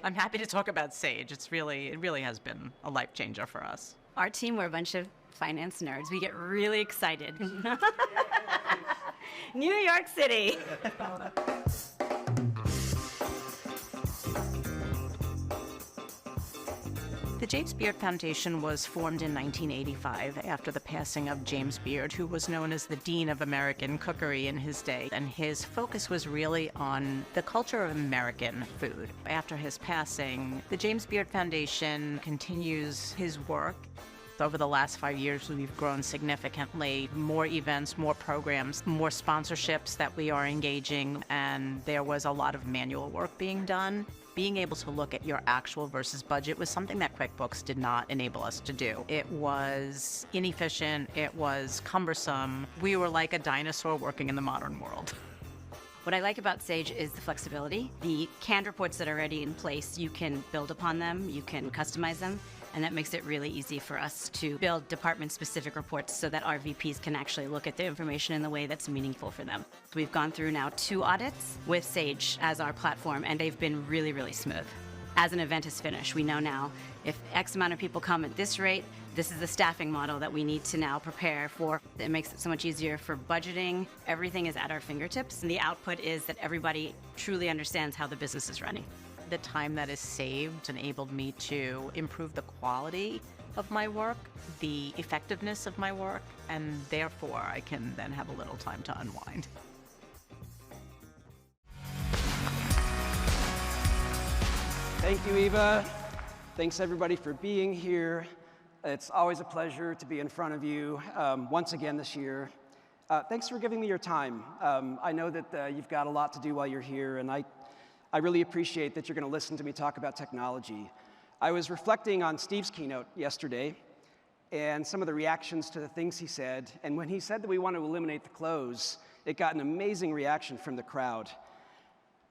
I'm happy to talk about Sage. It really has been a life changer for us. Our team, we're a bunch of finance nerds. We get really excited. New York City. The James Beard Foundation was formed in 1985 after the passing of James Beard, who was known as the Dean of American Cookery in his day. And his focus was really on the culture of American food. After his passing, the James Beard Foundation continues his work. Over the last 5 years, we've grown significantly. More events, more programs, more sponsorships that we are engaging, and there was a lot of manual work being done. Being able to look at your actual versus budget was something that QuickBooks did not enable us to do. It was inefficient, it was cumbersome. We were like a dinosaur working in the modern world. What I like about Sage is the flexibility. The canned reports that are already in place, you can build upon them, you can customize them, and that makes it really easy for us to build department-specific reports so that our VPs can actually look at the information in the way that's meaningful for them. We've gone through now 2 audits with Sage as our platform, and they've been really, really smooth. As an event is finished, we know now if X amount of people come at this rate, this is the staffing model that we need to now prepare for. It makes it so much easier for budgeting. Everything is at our fingertips, and the output is that everybody truly understands how the business is running. The time that is saved enabled me to improve the quality of my work, the effectiveness of my work, and therefore I can then have a little time to unwind. Thank you, Eva. Thanks, everybody, for being here. It's always a pleasure to be in front of you once again this year. Thanks for giving me your time. I know that you've got a lot to do while you're here, and I really appreciate that you're going to listen to me talk about technology. I was reflecting on Steve's keynote yesterday and some of the reactions to the things he said, and when he said that we want to eliminate the close, it got an amazing reaction from the crowd.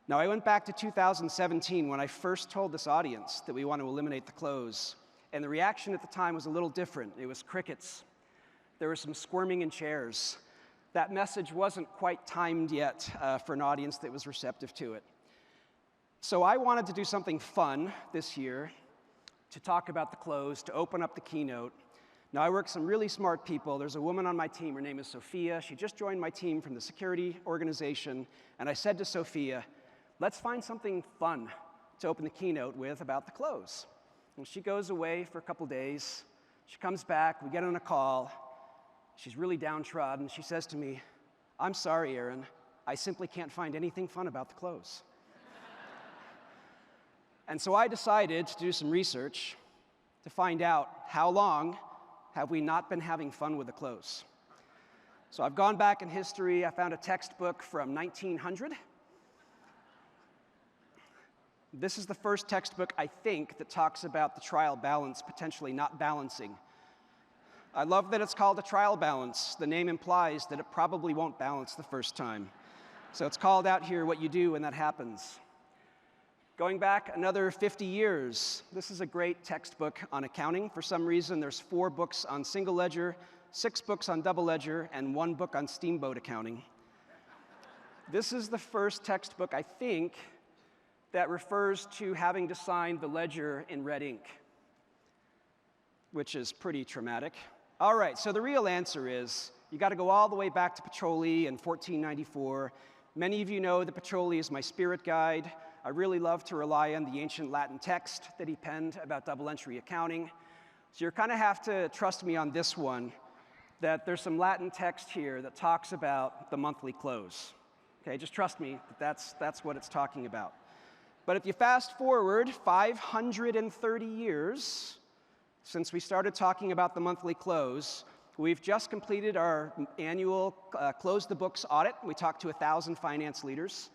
Now, I went back to 2017 when I first told this audience that we want to eliminate the close, and the reaction at the time was a little different. It was crickets. There was some squirming in chairs. That message wasn't quite timed yet for an audience that was receptive to it. So I wanted to do something fun this year to talk about the close, to open up the keynote. Now, I work with some really smart people. There's a woman on my team. Her name is Sophia. She just joined my team from the security organization. And I said to Sophia, let's find something fun to open the keynote with about the close. And she goes away for a couple days. She comes back. We get on a call. She's really downtrodden. She says to me, I'm sorry, Aaron. I simply can't find anything fun about the close. And so I decided to do some research to find out how long have we not been having fun with the close. So I've gone back in history. I found a textbook from 1900. This is the first textbook, I think, that talks about the trial balance potentially not balancing. I love that it's called a trial balance. The name implies that it probably won't balance the first time. So it's called out here what you do when that happens. Going back another 50 years, this is a great textbook on accounting. For some reason, there's 4 books on single ledger, 6 books on double ledger, and 1 book on steamboat accounting. This is the first textbook, I think, that refers to having to sign the ledger in red ink, which is pretty traumatic. All right, so the real answer is you got to go all the way back to Petroli in 1494. Many of you know that Petroli is my spirit guide. I really love to rely on the ancient Latin text that he penned about double entry accounting. So you kind of have to trust me on this one, that there's some Latin text here that talks about the monthly close. Okay, just trust me that that's what it's talking about. But if you fast forward 530 years since we started talking about the monthly close, we've just completed our annual Close the Books audit. We talked to 1,000 finance leaders.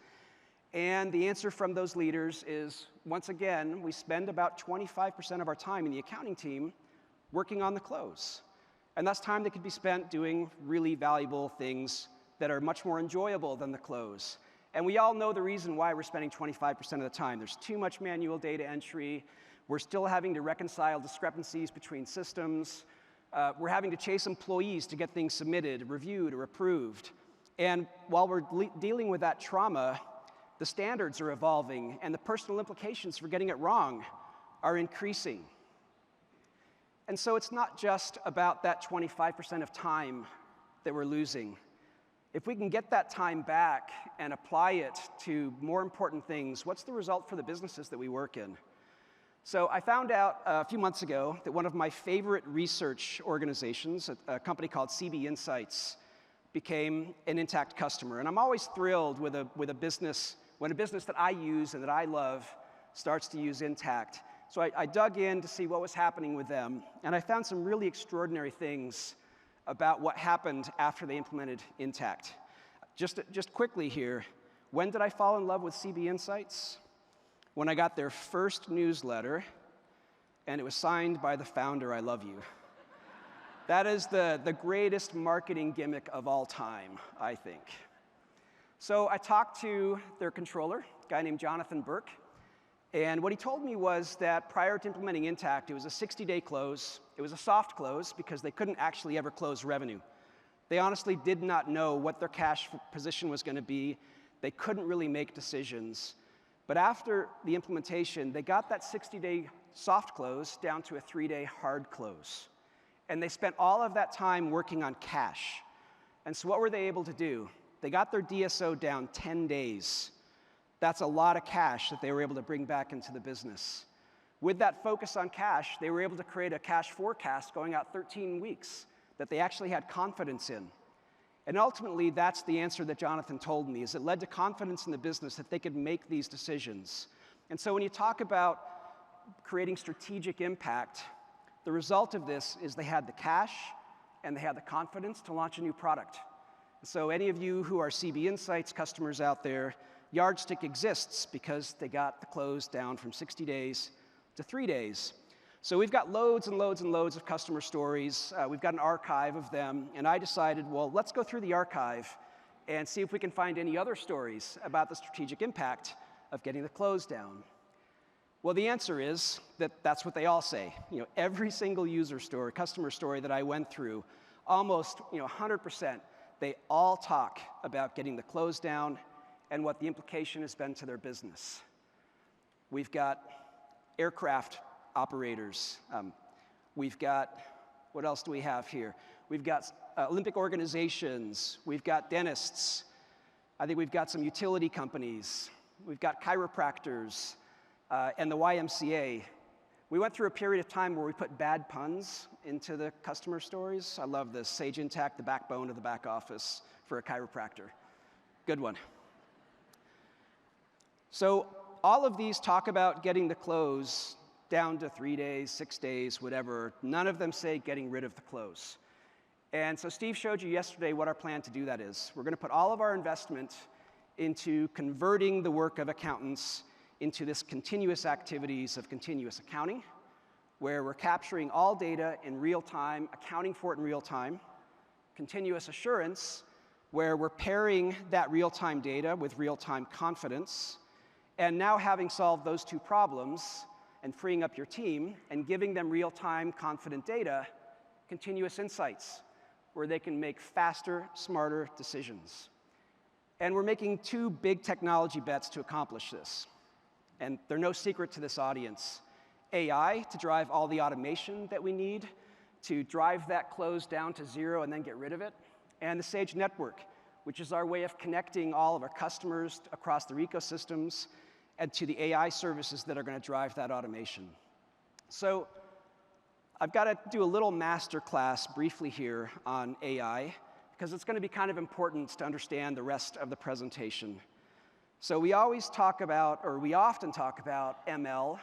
And the answer from those leaders is, once again, we spend about 25% of our time in the accounting team working on the close. And that's time that could be spent doing really valuable things that are much more enjoyable than the close. And we all know the reason why we're spending 25% of the time. There's too much manual data entry. We're still having to reconcile discrepancies between systems. We're having to chase employees to get things submitted, reviewed, or approved. And while we're dealing with that trauma, The standards are evolving, and the personal implications for getting it wrong are increasing. And so it's not just about that 25% of time that we're losing. If we can get that time back and apply it to more important things, what's the result for the businesses that we work in? So I found out a few months ago that one of my favorite research organizations, a company called CB Insights, became an Intacct customer. And I'm always thrilled with a business, when a business that I use and that I love starts to use Intacct. So I dug in to see what was happening with them, and I found some really extraordinary things about what happened after they implemented Intacct. Just quickly here, when did I fall in love with CB Insights? When I got their first newsletter, and it was signed by the founder, I love you. That is the greatest marketing gimmick of all time, I think. So I talked to their controller, a guy named Jonathan Burke, and what he told me was that prior to implementing Intacct, it was a 60-day close. It was a soft close because they couldn't actually ever close revenue. They honestly did not know what their cash position was going to be. They couldn't really make decisions. But after the implementation, they got that 60-day soft close down to a 3-day hard close. And they spent all of that time working on cash. And so what were they able to do? They got their DSO down 10 days. That's a lot of cash that they were able to bring back into the business. With that focus on cash, they were able to create a cash forecast going out 13 weeks that they actually had confidence in. And ultimately, that's the answer that Jonathan told me, is it led to confidence in the business that they could make these decisions. And so when you talk about creating strategic impact, the result of this is they had the cash and they had the confidence to launch a new product. So any of you who are CB Insights customers out there, Yardstick exists because they got the close down from 60 days to 3 days. So we've got loads and loads and loads of customer stories. We've got an archive of them, and I decided, well, let's go through the archive and see if we can find any other stories about the strategic impact of getting the close down. Well, the answer is that that's what they all say. Every single user story, customer story that I went through, almost 100%, they all talk about getting the close down and what the implication has been to their business. We've got aircraft operators. We've got, what else do we have here? We've got Olympic organizations. We've got dentists. I think we've got some utility companies. We've got chiropractors and the YMCA. We went through a period of time where we put bad puns into the customer stories. I love this. Sage Intacct, the backbone of the back office for a chiropractor. Good one. So all of these talk about getting the close down to 3 days, 6 days, whatever. None of them say getting rid of the close. And so Steve showed you yesterday what our plan to do that is. We're going to put all of our investment into converting the work of accountants into this continuous activities of continuous accounting, where we're capturing all data in real time, accounting for it in real time. Continuous assurance, where we're pairing that real-time data with real-time confidence. And now, having solved those two problems and freeing up your team and giving them real-time confident data, continuous insights, where they can make faster, smarter decisions. And we're making two big technology bets to accomplish this. And they're no secret to this audience. AI, to drive all the automation that we need to drive that close down to 0 and then get rid of it. And the Sage Network, which is our way of connecting all of our customers across their ecosystems and to the AI services that are going to drive that automation. So I've got to do a little master class briefly here on AI, because it's going to be kind of important to understand the rest of the presentation. So we often talk about ML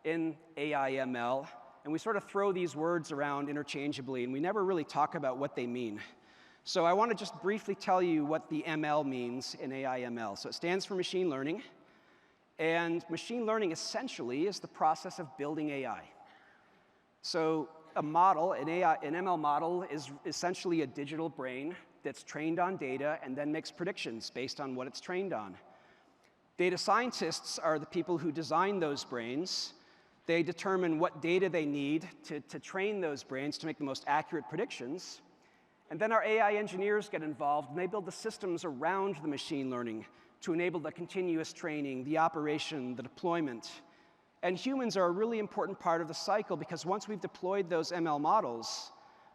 in AI ML, and we sort of throw these words around interchangeably, and we never really talk about what they mean. So I want to just briefly tell you what the ML means in AI ML. So it stands for machine learning, and machine learning essentially is the process of building AI. So a model, an ML model, is essentially a digital brain that's trained on data and then makes predictions based on what it's trained on. Data scientists are the people who design those brains. They determine what data they need to train those brains to make the most accurate predictions. And then our AI engineers get involved, and they build the systems around the machine learning to enable the continuous training, the operation, the deployment. And humans are a really important part of the cycle because once we've deployed those ML models,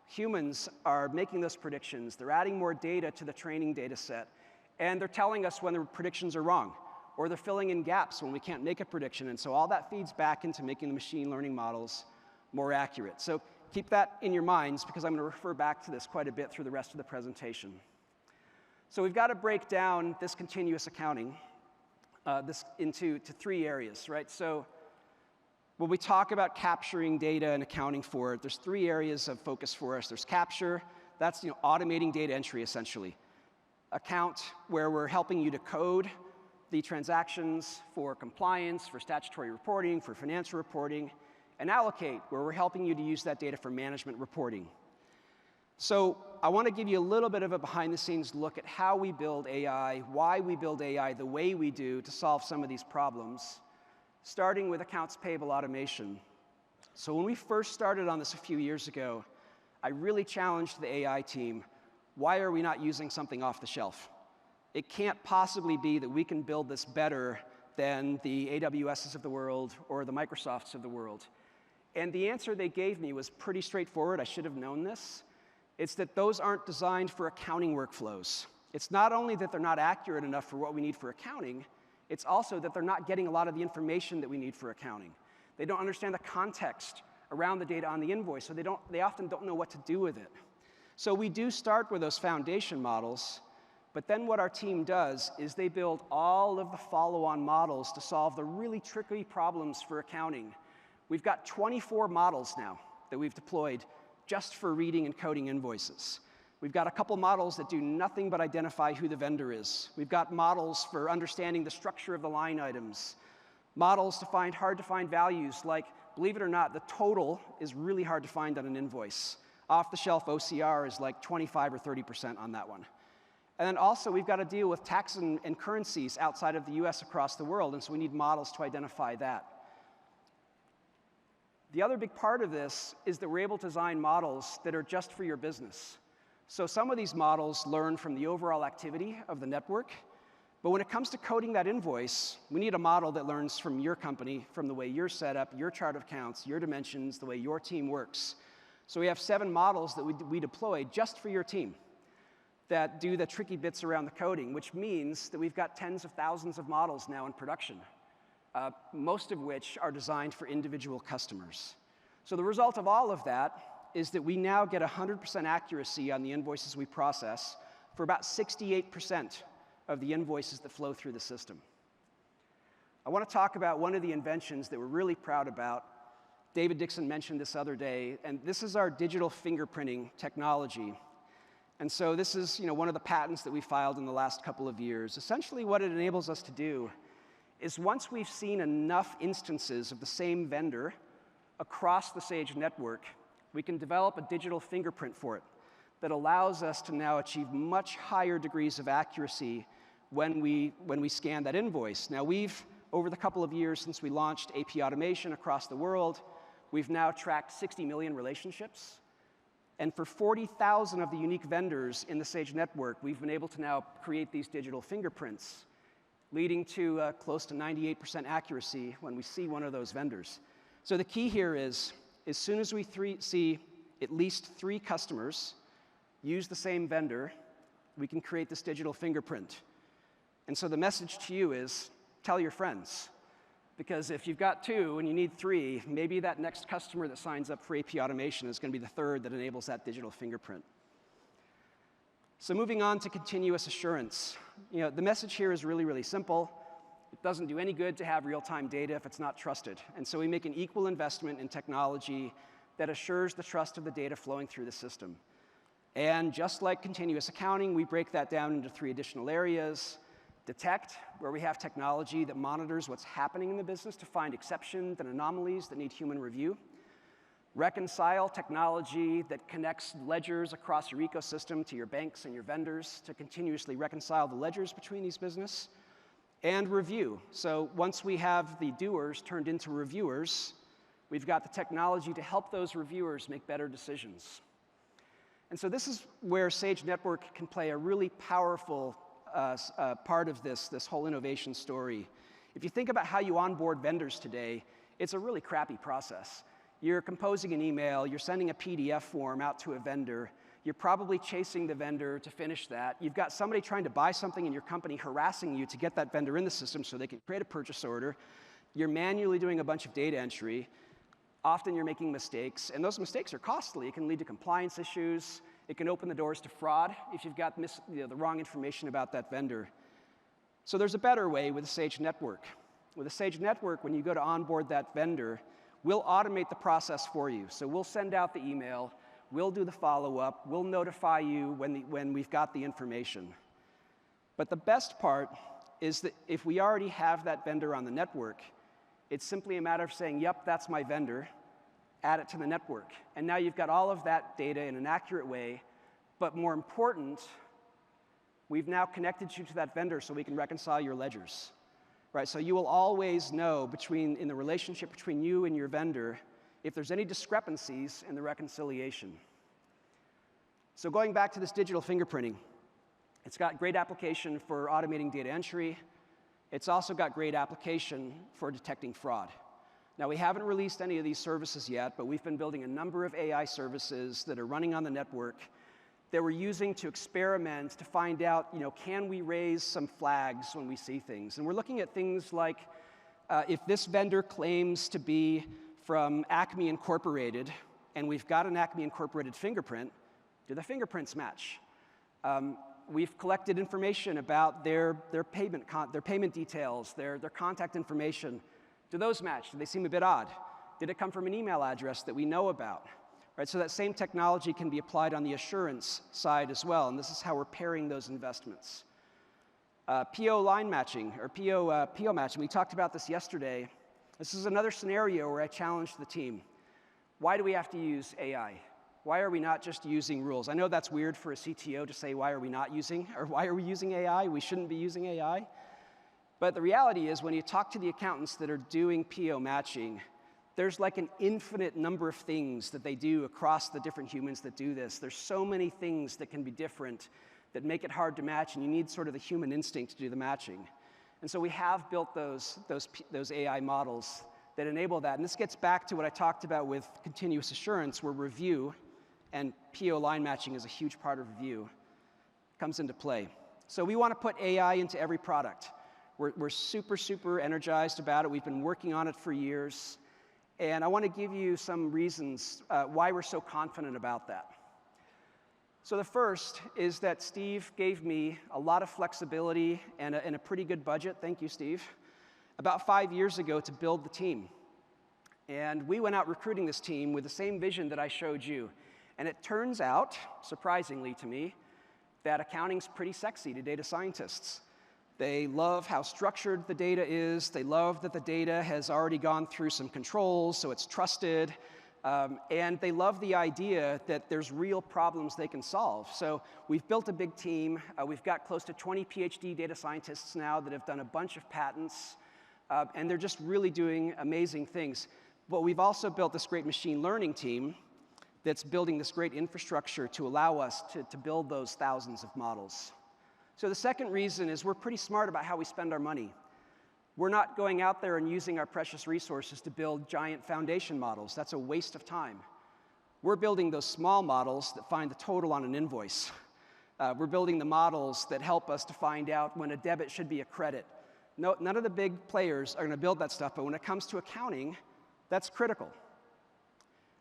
humans are making those predictions. They're adding more data to the training data set. And they're telling us when the predictions are wrong, or they're filling in gaps when we can't make a prediction. And so all that feeds back into making the machine learning models more accurate. So keep that in your minds because I'm going to refer back to this quite a bit through the rest of the presentation. So we've got to break down this continuous accounting into three areas, right? So when we talk about capturing data and accounting for it, there's three areas of focus for us. There's capture, that's automating data entry essentially. Account, where we're helping you to code the transactions for compliance, for statutory reporting, for financial reporting, and allocate, where we're helping you to use that data for management reporting. So I want to give you a little bit of a behind-the-scenes look at how we build AI, why we build AI the way we do to solve some of these problems, starting with accounts payable automation. So when we first started on this a few years ago, I really challenged the AI team, why are we not using something off the shelf? It can't possibly be that we can build this better than the AWSs of the world or the Microsofts of the world. And the answer they gave me was pretty straightforward. I should have known this. It's that those aren't designed for accounting workflows. It's not only that they're not accurate enough for what we need for accounting, it's also that they're not getting a lot of the information that we need for accounting. They don't understand the context around the data on the invoice, so they often don't know what to do with it. So we do start with those foundation models, but then what our team does is they build all of the follow-on models to solve the really tricky problems for accounting. We've got 24 models now that we've deployed just for reading and coding invoices. We've got a couple models that do nothing but identify who the vendor is. We've got models for understanding the structure of the line items, models to find hard-to-find values like, believe it or not, the total is really hard to find on an invoice. Off-the-shelf OCR is like 25 or 30% on that one. And then also, we've got to deal with tax and currencies outside of the US across the world, and so we need models to identify that. The other big part of this is that we're able to design models that are just for your business. So some of these models learn from the overall activity of the network, but when it comes to coding that invoice, we need a model that learns from your company, from the way you're set up, your chart of accounts, your dimensions, the way your team works. So we have 7 models that we deploy just for your team that do the tricky bits around the coding, which means that we've got tens of thousands of models now in production, most of which are designed for individual customers. So the result of all of that is that we now get 100% accuracy on the invoices we process for about 68% of the invoices that flow through the system. I want to talk about one of the inventions that we're really proud about. David Dixon mentioned this other day, and this is our digital fingerprinting technology. And so this is one of the patents that we filed in the last couple of years. Essentially what it enables us to do is once we've seen enough instances of the same vendor across the Sage network, we can develop a digital fingerprint for it that allows us to now achieve much higher degrees of accuracy when we scan that invoice. Now over the couple of years since we launched AP automation across the world, we've now tracked 60 million relationships. And for 40,000 of the unique vendors in the Sage network, we've been able to now create these digital fingerprints, leading to close to 98% accuracy when we see one of those vendors. So the key here is, as soon as we see at least 3 customers use the same vendor, we can create this digital fingerprint. And so the message to you is, tell your friends. Because if you've got 2 and you need 3, maybe that next customer that signs up for AP automation is going to be the 3rd that enables that digital fingerprint. So moving on to continuous assurance. The message here is really, really simple. It doesn't do any good to have real-time data if it's not trusted. And so we make an equal investment in technology that assures the trust of the data flowing through the system. And just like continuous accounting, we break that down into 3 additional areas. Detect, where we have technology that monitors what's happening in the business to find exceptions and anomalies that need human review. Reconcile, technology that connects ledgers across your ecosystem to your banks and your vendors to continuously reconcile the ledgers between these businesses. And review. So once we have the doers turned into reviewers, we've got the technology to help those reviewers make better decisions. And so this is where Sage Network can play a really powerful part of this whole innovation story. If you think about how you onboard vendors today, it's a really crappy process. You're composing an email, you're sending a PDF form out to a vendor, you're probably chasing the vendor to finish that. You've got somebody trying to buy something in your company harassing you to get that vendor in the system so they can create a purchase order. You're manually doing a bunch of data entry. Often you're making mistakes, and those mistakes are costly. It can lead to compliance issues. It can open the doors to fraud if you've got the wrong information about that vendor. So there's a better way with the Sage Network. With the Sage Network, when you go to onboard that vendor, we'll automate the process for you. So we'll send out the email, we'll do the follow-up, we'll notify you when we've got the information. But the best part is that if we already have that vendor on the network, it's simply a matter of saying, yep, that's my vendor, add it to the network. And now you've got all of that data in an accurate way, but more important, we've now connected you to that vendor so we can reconcile your ledgers. Right, so you will always know in the relationship between you and your vendor if there's any discrepancies in the reconciliation. So going back to this digital fingerprinting, it's got great application for automating data entry. It's also got great application for detecting fraud. Now, we haven't released any of these services yet, but we've been building a number of AI services that are running on the network that we're using to experiment to find out, can we raise some flags when we see things? And we're looking at things like, if this vendor claims to be from Acme Incorporated, and we've got an Acme Incorporated fingerprint, do the fingerprints match? We've collected information about their payment details, their contact information. Do those match? Do they seem a bit odd? Did it come from an email address that we know about? Right, so that same technology can be applied on the assurance side as well, and this is how we're pairing those investments. PO line matching, or PO matching, we talked about this yesterday. This is another scenario where I challenged the team. Why do we have to use AI? Why are we not just using rules? I know that's weird for a CTO to say, why are we using AI? We shouldn't be using AI. But the reality is, when you talk to the accountants that are doing PO matching, there's like an infinite number of things that they do across the different humans that do this. There's so many things that can be different that make it hard to match, and you need sort of the human instinct to do the matching. And so we have built those AI models that enable that. And this gets back to what I talked about with continuous assurance, where review and PO line matching is a huge part of review, comes into play. So we want to put AI into every product. We're super, super energized about it. We've been working on it for years. And I want to give you some reasons why we're so confident about that. So the first is that Steve gave me a lot of flexibility and a pretty good budget, thank you, Steve, about 5 years ago to build the team. And we went out recruiting this team with the same vision that I showed you. And it turns out, surprisingly to me, that accounting's pretty sexy to data scientists. They love how structured the data is. They love that the data has already gone through some controls, so it's trusted. And they love the idea that there's real problems they can solve. So we've built a big team. We've got close to 20 PhD data scientists now that have done a bunch of patents. And they're just really doing amazing things. But we've also built this great machine learning team that's building this great infrastructure to allow us to build those thousands of models. So the second reason is we're pretty smart about how we spend our money. We're not going out there and using our precious resources to build giant foundation models. That's a waste of time. We're building those small models that find the total on an invoice. We're building the models that help us to find out when a debit should be a credit. No, none of the big players are going to build that stuff, but when it comes to accounting, that's critical.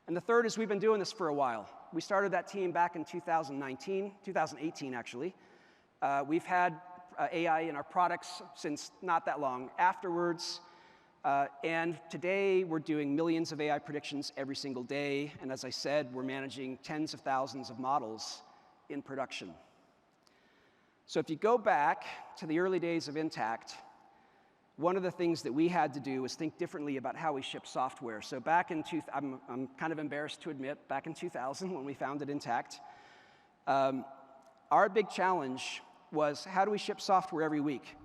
And the third is we've been doing this for a while. We started that team back in 2018 actually. We've had AI in our products since not that long afterwards. And today, we're doing millions of AI predictions every single day. And as I said, we're managing tens of thousands of models in production. So if you go back to the early days of Intact, one of the things that we had to do was think differently about how we ship software. So back in I'm kind of embarrassed to admit, back in 2000, when we founded Intact, our big challenge was how do we ship software every week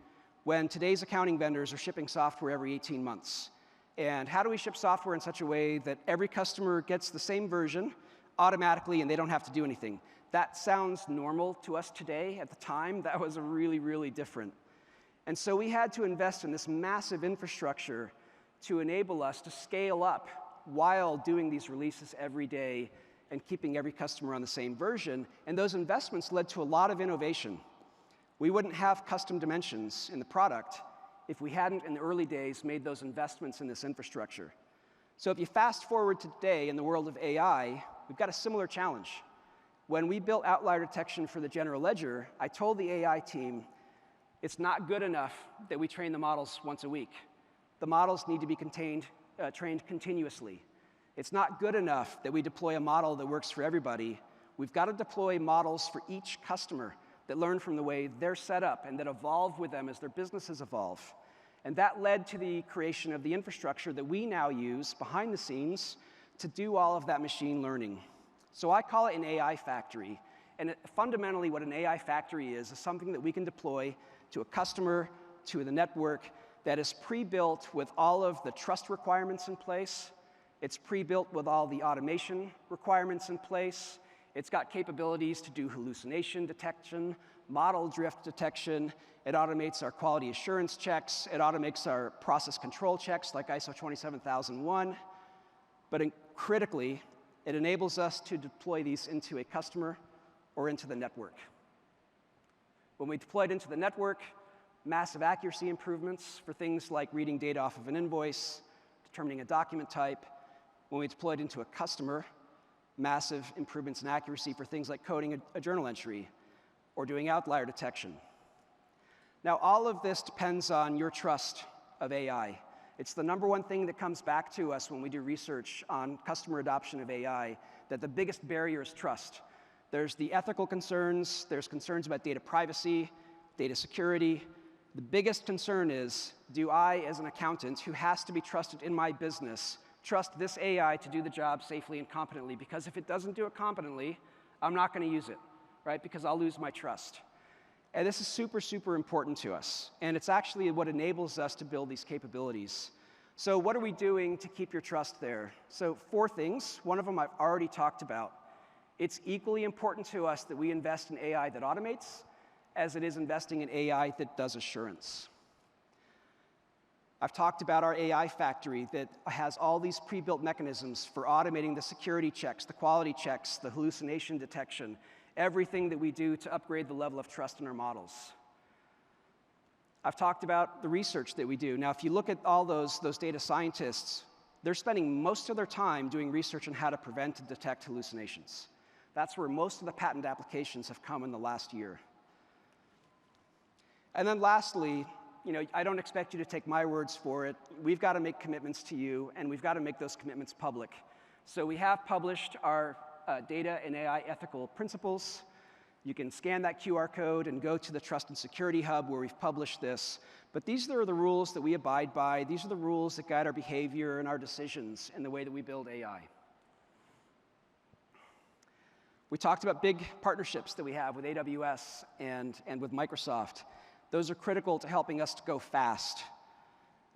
when today's accounting vendors are shipping software every 18 months? And how do we ship software in such a way that every customer gets the same version automatically and they don't have to do anything? That sounds normal to us today. At the time, that was really, really different. And so we had to invest in this massive infrastructure to enable us to scale up while doing these releases every day and keeping every customer on the same version. And those investments led to a lot of innovation. We wouldn't have custom dimensions in the product if we hadn't, in the early days, made those investments in this infrastructure. So if you fast forward to today in the world of AI, we've got a similar challenge. When we built outlier detection for the general ledger, I told the AI team, it's not good enough that we train the models once a week. The models need to be trained continuously. It's not good enough that we deploy a model that works for everybody. We've got to deploy models for each customer that learn from the way they're set up and that evolve with them as their businesses evolve. And that led to the creation of the infrastructure that we now use behind the scenes to do all of that machine learning. So I call it an AI factory. And fundamentally, what an AI factory is something that we can deploy to a customer, to the network, that is pre-built with all of the trust requirements in place. It's pre-built with all the automation requirements in place. It's got capabilities to do hallucination detection, model drift detection. It automates our quality assurance checks. It automates our process control checks like ISO 27001. But critically, it enables us to deploy these into a customer or into the network. When we deploy it into the network, massive accuracy improvements for things like reading data off of an invoice, determining a document type. When we deploy it into a customer, massive improvements in accuracy for things like coding a journal entry or doing outlier detection. Now, all of this depends on your trust of AI. It's the number one thing that comes back to us when we do research on customer adoption of AI, that the biggest barrier is trust. There's the ethical concerns, there's concerns about data privacy, data security. The biggest concern is, do I, as an accountant who has to be trusted in my business, trust this AI to do the job safely and competently? Because if it doesn't do it competently, I'm not going to use it, right? Because I'll lose my trust. And this is super, super important to us. And it's actually what enables us to build these capabilities. So what are we doing to keep your trust there? So 4 things. One of them I've already talked about. It's equally important to us that we invest in AI that automates as it is investing in AI that does assurance. I've talked about our AI factory that has all these pre-built mechanisms for automating the security checks, the quality checks, the hallucination detection, everything that we do to upgrade the level of trust in our models. I've talked about the research that we do. Now, if you look at all those data scientists, they're spending most of their time doing research on how to prevent and detect hallucinations. That's where most of the patent applications have come in the last year. And then lastly, I don't expect you to take my words for it. We've got to make commitments to you, and we've got to make those commitments public. So we have published our data and AI ethical principles. You can scan that QR code and go to the Trust and Security Hub where we've published this. But these are the rules that we abide by. These are the rules that guide our behavior and our decisions in the way that we build AI. We talked about big partnerships that we have with AWS and with Microsoft. Those are critical to helping us to go fast.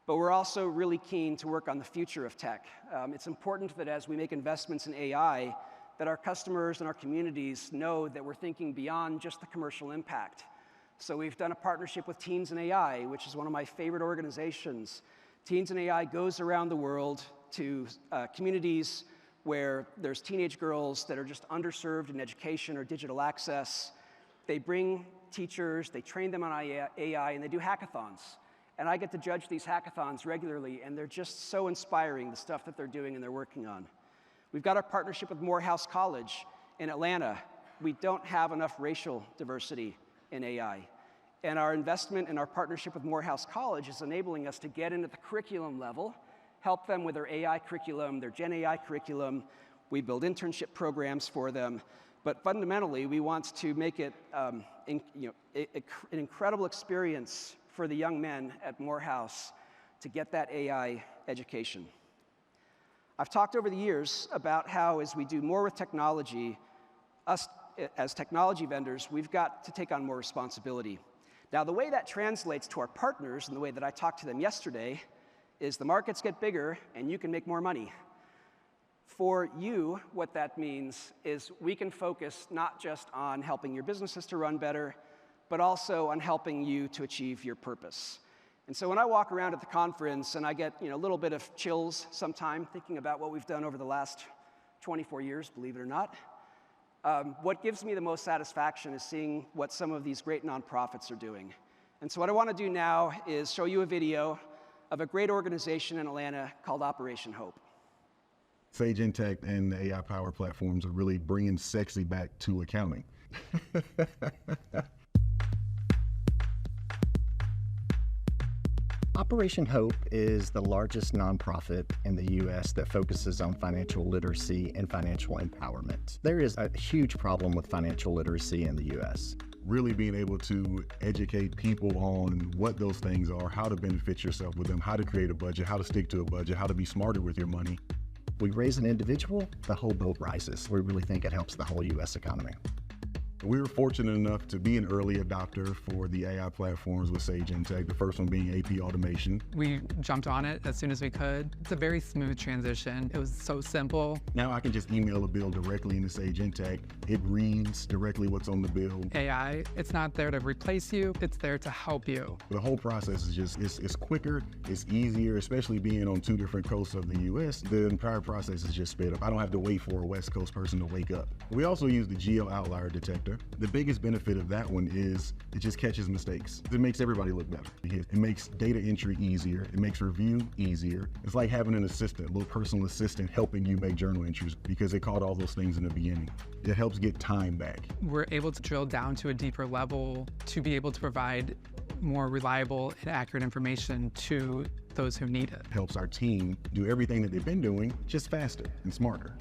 But we're also really keen to work on the future of tech. It's important that as we make investments in AI, that our customers and our communities know that we're thinking beyond just the commercial impact. So we've done a partnership with Teens in AI, which is one of my favorite organizations. Teens in AI goes around the world to communities where there's teenage girls that are just underserved in education or digital access. They bring teachers, they train them on AI, and they do hackathons. And I get to judge these hackathons regularly, and they're just so inspiring, the stuff that they're doing and they're working on. We've got our partnership with Morehouse College in Atlanta. We don't have enough racial diversity in AI. And our investment in our partnership with Morehouse College is enabling us to get into the curriculum level, help them with their AI curriculum, their Gen AI curriculum. We build internship programs for them. But fundamentally, we want to make it an incredible experience for the young men at Morehouse to get that AI education. I've talked over the years about how as we do more with technology, us as technology vendors, we've got to take on more responsibility. Now, the way that translates to our partners and the way that I talked to them yesterday is the markets get bigger and you can make more money. For you, what that means is we can focus not just on helping your businesses to run better, but also on helping you to achieve your purpose. And so when I walk around at the conference and I get a little bit of chills sometime thinking about what we've done over the last 24 years, believe it or not, what gives me the most satisfaction is seeing what some of these great nonprofits are doing. And so what I want to do now is show you a video of a great organization in Atlanta called Operation Hope. Sage Intacct and the AI power platforms are really bringing sexy back to accounting. Operation Hope is the largest nonprofit in the U.S. that focuses on financial literacy and financial empowerment. There is a huge problem with financial literacy in the U.S. Really being able to educate people on what those things are, how to benefit yourself with them, how to create a budget, how to stick to a budget, how to be smarter with your money. We raise an individual, the whole boat rises. We really think it helps the whole U.S. economy. We were fortunate enough to be an early adopter for the AI platforms with Sage Intacct, the first one being AP automation. We jumped on it as soon as we could. It's a very smooth transition. It was so simple. Now I can just email a bill directly into Sage Intacct. It reads directly what's on the bill. AI, it's not there to replace you, it's there to help you. The whole process is just, it's quicker, it's easier, especially being on 2 different coasts of the US. The entire process is just sped up. I don't have to wait for a West Coast person to wake up. We also use the geo outlier detector. The biggest benefit of that one is it just catches mistakes. It makes everybody look better. It makes data entry easier. It makes review easier. It's like having an assistant, a little personal assistant helping you make journal entries because it caught all those things in the beginning. It helps get time back. We're able to drill down to a deeper level to be able to provide more reliable and accurate information to those who need it. It helps our team do everything that they've been doing just faster and smarter.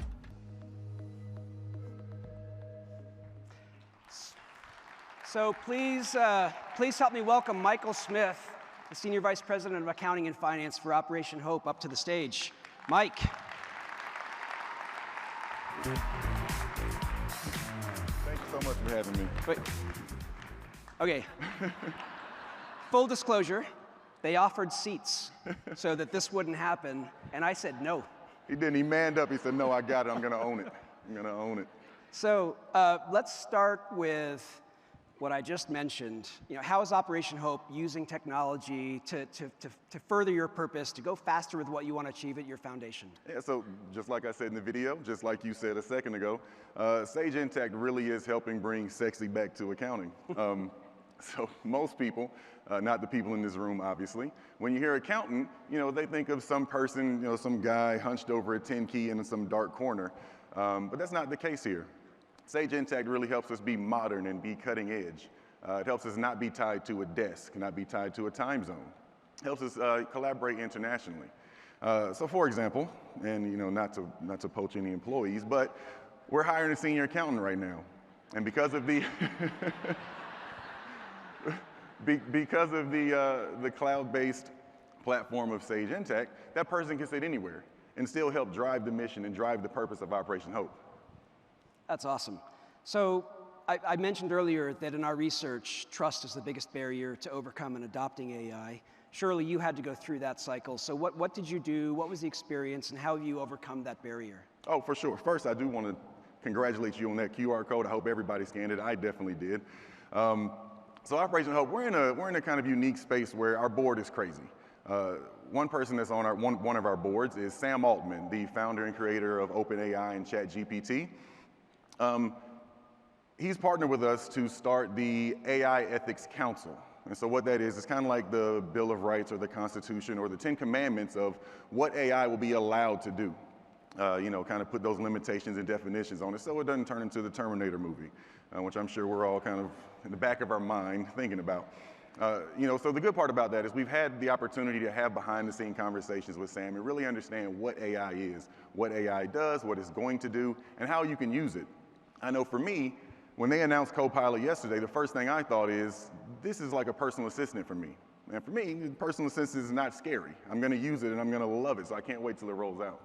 So please help me welcome Michael Smith, the Senior Vice President of Accounting and Finance for Operation Hope, up to the stage. Mike. Thank you so much for having me. Wait. Okay. Full disclosure, they offered seats so that this wouldn't happen, and I said no. He didn't. He manned up. He said, no, I got it. I'm going to own it. I'm going to own it. So let's start with what I just mentioned. How is Operation Hope using technology to further your purpose, to go faster with what you want to achieve at your foundation? Yeah, so just like I said in the video, just like you said a second ago, Sage Intacct really is helping bring sexy back to accounting. So most people, not the people in this room, obviously, when you hear accountant, they think of some person, some guy hunched over a 10 key in some dark corner. But that's not the case here. Sage Intacct really helps us be modern and be cutting edge. It helps us not be tied to a desk, not be tied to a time zone. It helps us collaborate internationally. So for example, and not to poach any employees, but we're hiring a senior accountant right now. And because of the because of the cloud-based platform of Sage Intacct, that person can sit anywhere and still help drive the mission and drive the purpose of Operation Hope. That's awesome. So I mentioned earlier that in our research, trust is the biggest barrier to overcome in adopting AI. Surely you had to go through that cycle. So what did you do? What was the experience, and how have you overcome that barrier? Oh, for sure. First, I do want to congratulate you on that QR code. I hope everybody scanned it. I definitely did. So Operation Hope, we're in a kind of unique space where our board is crazy. One person that's on one of our boards is Sam Altman, the founder and creator of OpenAI and ChatGPT. He's partnered with us to start the AI Ethics Council. And so what that is, it's kind of like the Bill of Rights or the Constitution or the 10 Commandments of what AI will be allowed to do. Kind of put those limitations and definitions on it so it doesn't turn into the Terminator movie, which I'm sure we're all kind of in the back of our mind thinking about. So the good part about that is we've had the opportunity to have behind-the-scene conversations with Sam and really understand what AI is, what AI does, what it's going to do, and how you can use it. I know for me, when they announced Copilot yesterday, the first thing I thought is, this is like a personal assistant for me. And for me, personal assistant is not scary. I'm going to use it and I'm going to love it, so I can't wait till it rolls out.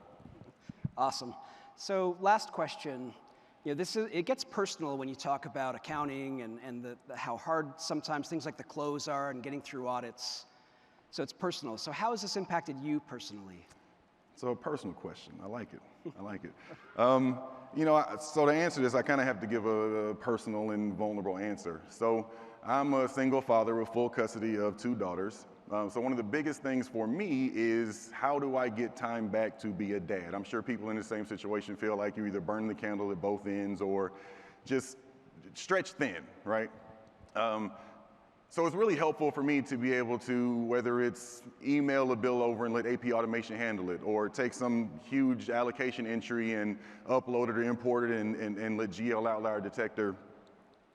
Awesome. So last question. It gets personal when you talk about accounting and how hard sometimes things like the close are and getting through audits. So it's personal. So how has this impacted you personally? So a personal question. I like it. I like it. So to answer this, I kind of have to give a personal and vulnerable answer. So I'm a single father with full custody of 2 daughters. So one of the biggest things for me is how do I get time back to be a dad? I'm sure people in the same situation feel like you either burn the candle at both ends or just stretch thin, right? So it's really helpful for me to be able to, whether it's email a bill over and let AP automation handle it, or take some huge allocation entry and upload it or import it and let GL Outlier Detector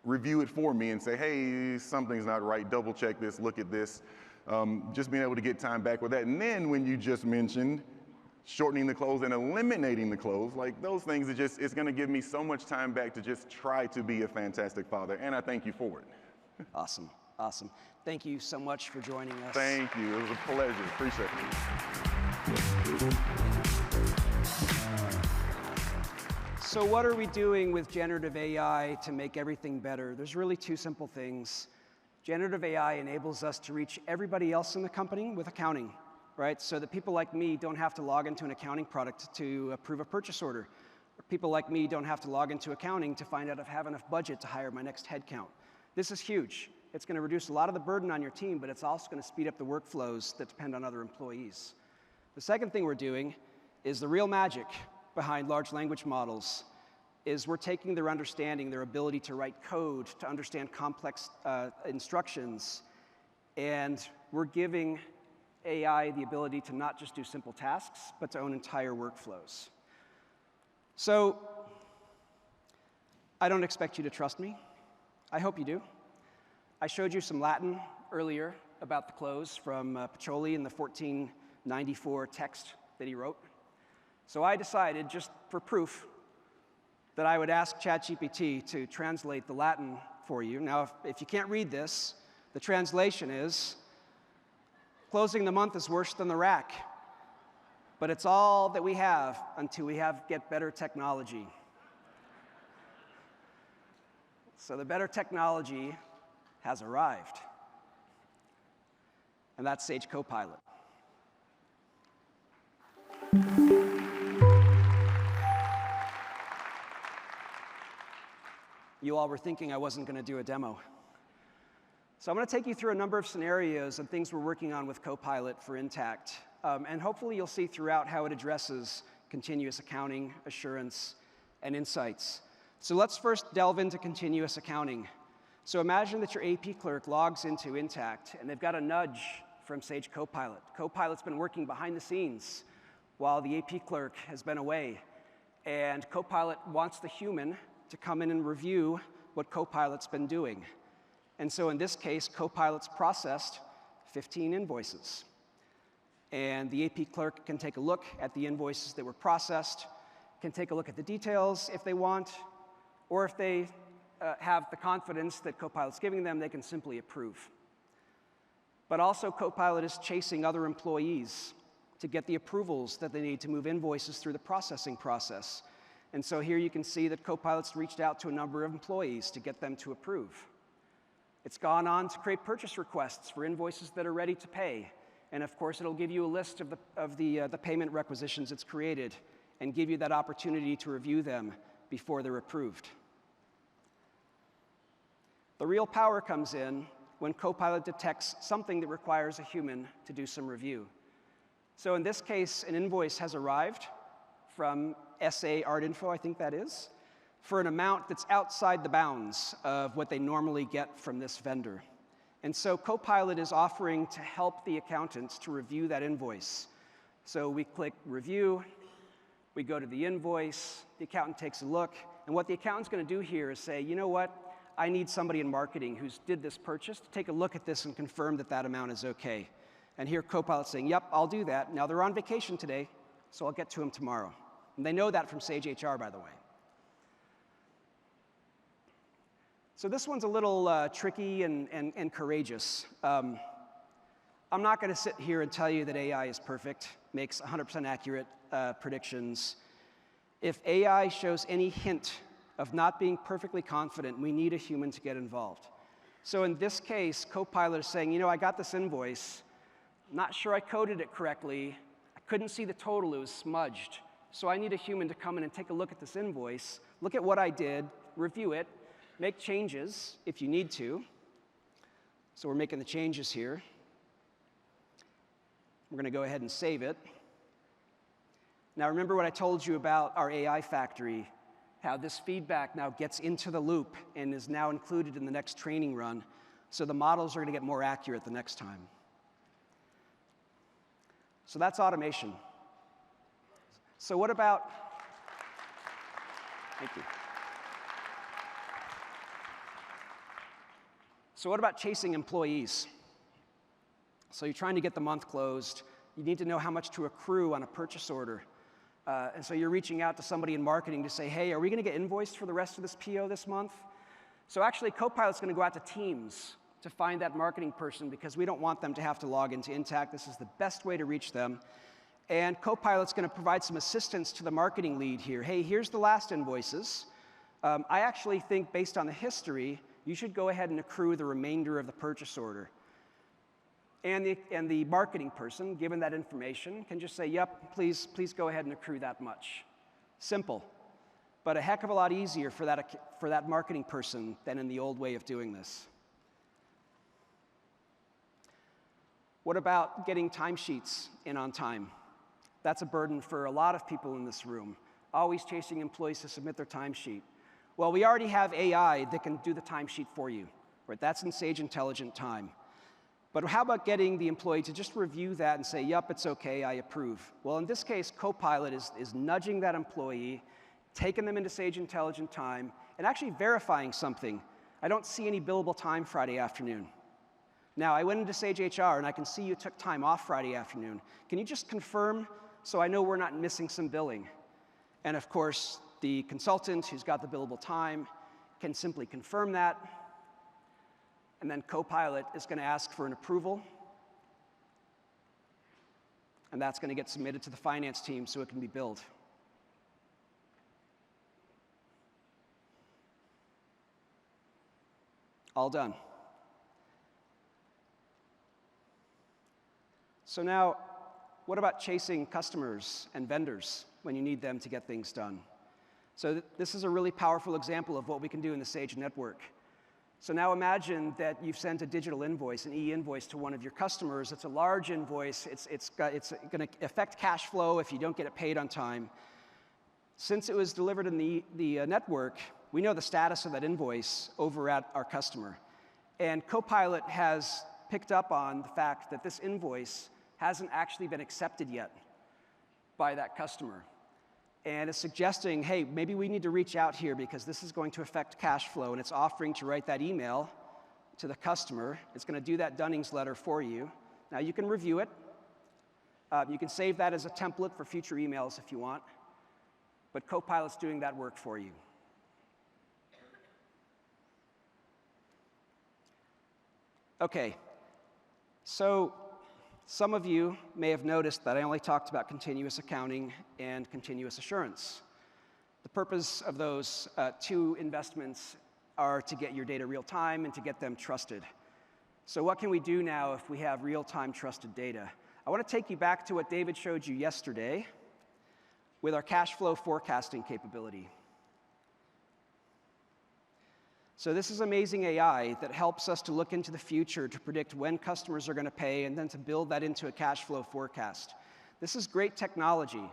review it for me and say, hey, something's not right, double check this, look at this. Just being able to get time back with that. And then when you just mentioned shortening the close and eliminating the close, like those things, it's gonna give me so much time back to just try to be a fantastic father. And I thank you for it. Awesome. Awesome. Thank you so much for joining us. Thank you. It was a pleasure. Appreciate it. So what are we doing with generative AI to make everything better? There's really 2 simple things. Generative AI enables us to reach everybody else in the company with accounting, right? So that people like me don't have to log into an accounting product to approve a purchase order. Or people like me don't have to log into accounting to find out if I have enough budget to hire my next headcount. This is huge. It's going to reduce a lot of the burden on your team, but it's also going to speed up the workflows that depend on other employees. The second thing we're doing is the real magic behind large language models is we're taking their understanding, their ability to write code, to understand complex instructions, and we're giving AI the ability to not just do simple tasks, but to own entire workflows. So I don't expect you to trust me. I hope you do. I showed you some Latin earlier about the close from Pacioli in the 1494 text that he wrote. So I decided, just for proof, that I would ask ChatGPT to translate the Latin for you. Now, if you can't read this, the translation is, closing the month is worse than the rack, but it's all that we have until we get better technology. So the better technology has arrived, and that's Sage Copilot. You all were thinking I wasn't going to do a demo. So I'm going to take you through a number of scenarios and things we're working on with Copilot for Intact. And hopefully you'll see throughout how it addresses continuous accounting, assurance, and insights. So let's first delve into continuous accounting. So imagine that your AP clerk logs into Intact, and they've got a nudge from Sage Copilot. Copilot's been working behind the scenes while the AP clerk has been away. And Copilot wants the human to come in and review what Copilot's been doing. And so in this case, Copilot's processed 15 invoices. And the AP clerk can take a look at the invoices that were processed, can take a look at the details if they want, or if they have the confidence that Copilot's giving them, they can simply approve. But also, Copilot is chasing other employees to get the approvals that they need to move invoices through the processing process. And so here you can see that Copilot's reached out to a number of employees to get them to approve. It's gone on to create purchase requests for invoices that are ready to pay. And of course, it'll give you a list of the payment requisitions it's created and give you that opportunity to review them before they're approved. The real power comes in when Copilot detects something that requires a human to do some review. So in this case, an invoice has arrived from SA Art Info, I think that is, for an amount that's outside the bounds of what they normally get from this vendor. And so Copilot is offering to help the accountants to review that invoice. So we click Review, we go to the invoice, the accountant takes a look, and what the accountant's going to do here is say, you know what, I need somebody in marketing who's did this purchase to take a look at this and confirm that that amount is okay. And here Copilot's saying, yep, I'll do that. Now they're on vacation today, so I'll get to them tomorrow. And they know that from Sage HR, by the way. So this one's a little tricky and courageous. I'm not going to sit here and tell you that AI is perfect, makes 100% accurate predictions. If AI shows any hint of not being perfectly confident, we need a human to get involved. So in this case, Copilot is saying, you know, I got this invoice, not sure I coded it correctly, I couldn't see the total, it was smudged. So I need a human to come in and take a look at this invoice, look at what I did, review it, make changes if you need to. So we're making the changes here. We're going to go ahead and save it. Now remember what I told you about our AI factory, how this feedback now gets into the loop and is now included in the next training run, so the models are going to get more accurate the next time. So that's automation. So what about, thank you. So what about chasing employees? So you're trying to get the month closed. You need to know how much to accrue on a purchase order. And so you're reaching out to somebody in marketing to say, hey, are we going to get invoiced for the rest of this PO this month? So actually, Copilot's going to go out to teams to find that marketing person because we don't want them to have to log into Intact. This is the best way to reach them. And Copilot's going to provide some assistance to the marketing lead here. Hey, here's the last invoices. I actually think, based on the history, you should go ahead and accrue the remainder of the purchase order. And the marketing person, given that information, can just say, yep, please go ahead and accrue that much. Simple, but a heck of a lot easier for that marketing person than in the old way of doing this. What about getting timesheets in on time? That's a burden for a lot of people in this room, always chasing employees to submit their timesheet. Well, we already have AI that can do the timesheet for you, right? That's in Sage Intelligent Time. But how about getting the employee to just review that and say, yep, it's okay, I approve? Well, in this case, Copilot is nudging that employee, taking them into Sage Intelligent Time, and actually verifying something. I don't see any billable time Friday afternoon. Now, I went into Sage HR, and I can see you took time off Friday afternoon. Can you just confirm so I know we're not missing some billing? And of course, the consultant who's got the billable time can simply confirm that. And then Copilot is going to ask for an approval. And that's going to get submitted to the finance team so it can be billed. All done. So now, what about chasing customers and vendors when you need them to get things done? So this is a really powerful example of what we can do in the Sage network. So now imagine that you've sent a digital invoice, an e-invoice, to one of your customers. It's a large invoice. It's going to affect cash flow if you don't get it paid on time. Since it was delivered in the network, we know the status of that invoice over at our customer. And Copilot has picked up on the fact that this invoice hasn't actually been accepted yet by that customer. And it's suggesting, hey, maybe we need to reach out here because this is going to affect cash flow, and it's offering to write that email to the customer. It's going to do that Dunning's letter for you. Now, you can review it. You can save that as a template for future emails if you want. But Copilot's doing that work for you. Okay, so some of you may have noticed that I only talked about continuous accounting and continuous assurance. The purpose of those two investments are to get your data real time and to get them trusted. So what can we do now if we have real-time trusted data? I want to take you back to what David showed you yesterday with our cash flow forecasting capability. So this is amazing AI that helps us to look into the future to predict when customers are going to pay and then to build that into a cash flow forecast. This is great technology.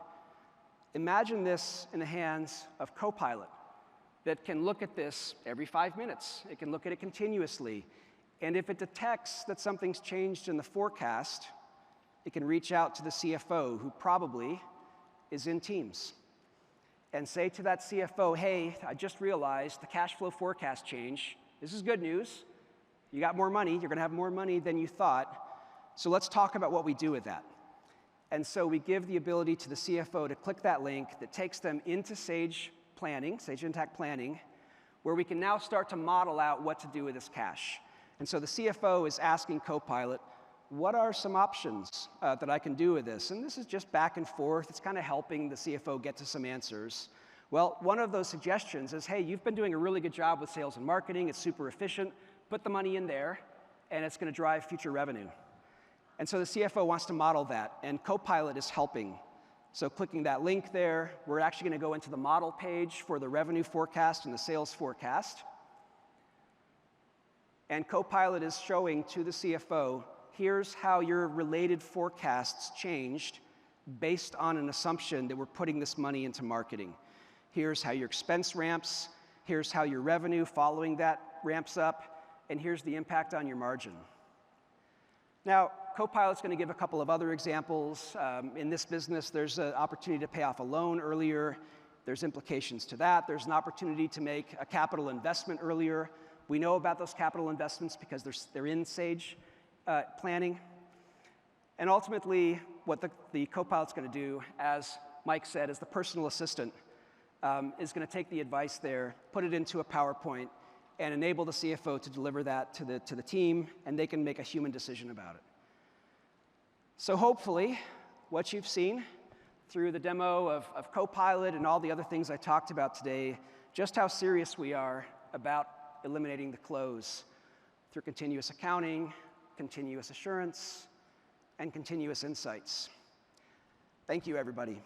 Imagine this in the hands of Copilot that can look at this every 5 minutes. It can look at it continuously. And if it detects that something's changed in the forecast, it can reach out to the CFO, who probably is in Teams, and say to that CFO, hey, I just realized the cash flow forecast change. This is good news. You got more money. You're going to have more money than you thought. So let's talk about what we do with that. And so we give the ability to the CFO to click that link that takes them into Sage Planning, Sage Intacct Planning, where we can now start to model out what to do with this cash. And so the CFO is asking Copilot, what are some options that I can do with this? And this is just back and forth. It's kind of helping the CFO get to some answers. Well, one of those suggestions is, hey, you've been doing a really good job with sales and marketing. It's super efficient. Put the money in there, and it's going to drive future revenue. And so the CFO wants to model that, and Copilot is helping. So clicking that link there, we're actually going to go into the model page for the revenue forecast and the sales forecast. And Copilot is showing to the CFO, here's how your related forecasts changed based on an assumption that we're putting this money into marketing. Here's how your expense ramps, here's how your revenue following that ramps up, and here's the impact on your margin. Now, Copilot's going to give a couple of other examples. In this business, there's an opportunity to pay off a loan earlier. There's implications to that. There's an opportunity to make a capital investment earlier. We know about those capital investments because they're in Sage planning. And ultimately, what the Copilot's going to do, as Mike said, as the personal assistant, is going to take the advice there, put it into a PowerPoint, and enable the CFO to deliver that to the team, and they can make a human decision about it. So hopefully, what you've seen through the demo of Copilot and all the other things I talked about today, just how serious we are about eliminating the close through continuous accounting, continuous assurance, and continuous insights. Thank you, everybody.